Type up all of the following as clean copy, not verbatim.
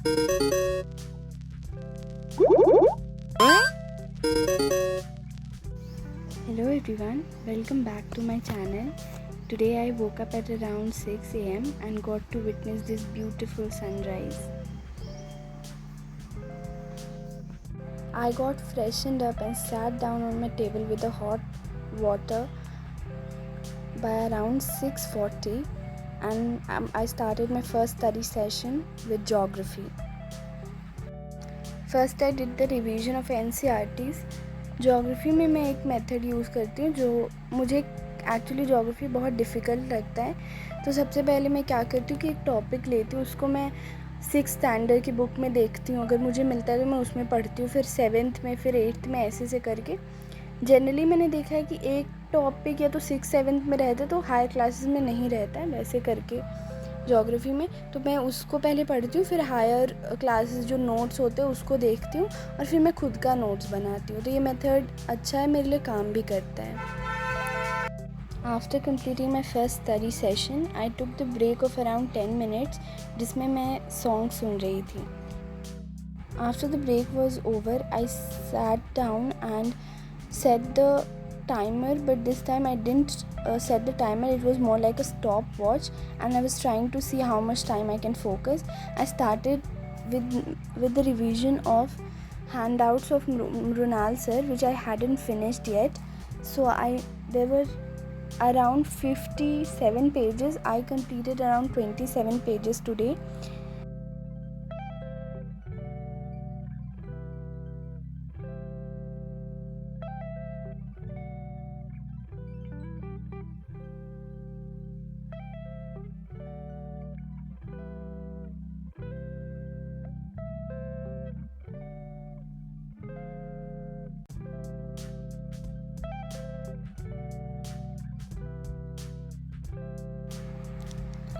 Hello everyone, welcome back to my channel. Today I woke up at around 6 am and got to witness this beautiful sunrise. I got freshened up and sat down on my table with a hot water by around 6:40, and I started my first study session with geography. First I did the revision of NCERTs. Geography में मैं एक method use करती हूँ जो मुझे actually geography बहुत difficult लगता है। तो सबसे पहले मैं क्या करती हूँ कि एक टॉपिक लेती हूँ, उसको मैं 6th स्टैंडर्ड की बुक में देखती हूँ, अगर मुझे मिलता है तो मैं उसमें पढ़ती हूँ, फिर 7th में, फिर 8th में, ऐसे करके। जनरली मैंने देखा है कि एक टॉपिक या तो 6th-7th में रहता है तो हायर क्लासेस में नहीं रहता है, वैसे करके ज्योग्राफी में। तो मैं उसको पहले पढ़ती हूँ, फिर हायर क्लासेस जो नोट्स होते हैं उसको देखती हूँ और फिर मैं खुद का नोट्स बनाती हूँ। तो ये मेथड अच्छा है, मेरे लिए काम भी करता है। After completing my first study session I took the break of around 10 minutes, जिसमें मैं सॉन्ग सुन रही थी। After the break was over I sat down and set the timer, but this time I didn't set the timer. It was more like a stopwatch and I was trying to see how much time I can focus. I started with the revision of handouts of Mrunal sir, which I hadn't finished yet. So there were around 57 pages. I completed around 27 pages today.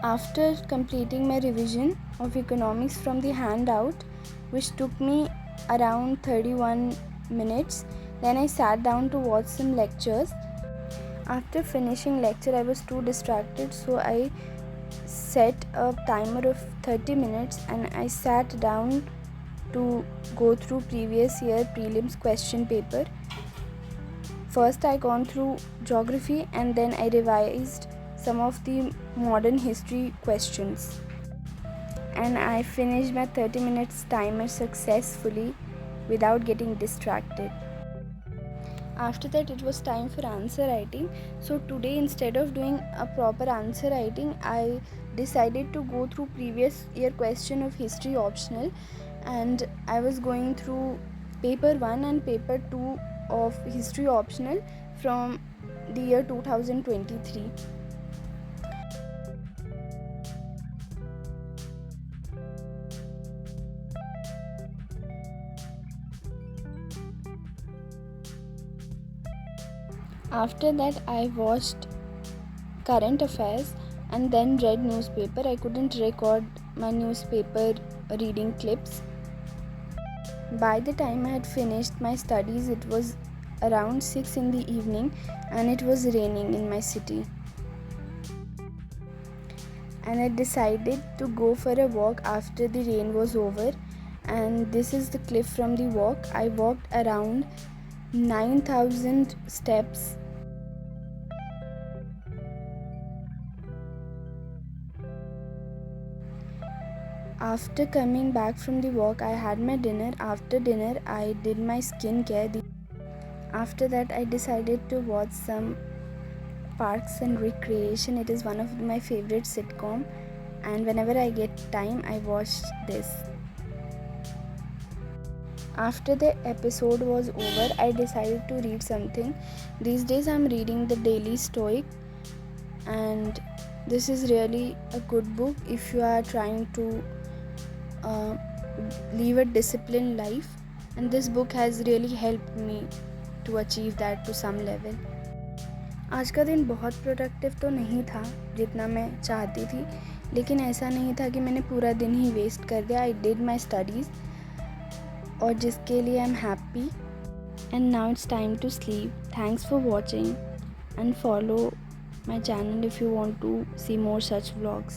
After completing my revision of economics from the handout, which took me around 31 minutes, then I sat down to watch some lectures. After finishing lecture, I was too distracted, so I set a timer of 30 minutes and I sat down to go through previous year prelims question paper. First I gone through geography and then I revised some of the modern history questions, and I finished my 30 minutes timer successfully without getting distracted. After that it was time for answer writing. So today, instead of doing a proper answer writing, I decided to go through previous year question of history optional, and I was going through paper 1 and paper 2 of history optional from the year 2023. After that I watched current affairs and then read newspaper. I couldn't record my newspaper reading clips. By the time I had finished my studies, it was around 6 in the evening and it was raining in my city. And I decided to go for a walk after the rain was over, and this is the clip from the walk. I walked around 9,000 steps. After coming back from the walk, I had my dinner. After dinner, I did my skincare. After that, I decided to watch some Parks and Recreation. It is one of my favorite sitcom, and whenever I get time, I watch this. After the episode was over, I decided to read something. These days I'm reading the Daily Stoic, and this is really a good book if you are trying to live a disciplined life, and this book has really helped me to achieve that to some level. आज का दिन बहुत productive तो नहीं था जितना मैं चाहती थी, लेकिन ऐसा नहीं था कि मैंने पूरा दिन ही वेस्ट कर दिया. आई डिड माई स्टडीज़, और जिसके लिए I am happy. And now it's time to sleep. Thanks for watching and follow my channel if you want to see more such vlogs.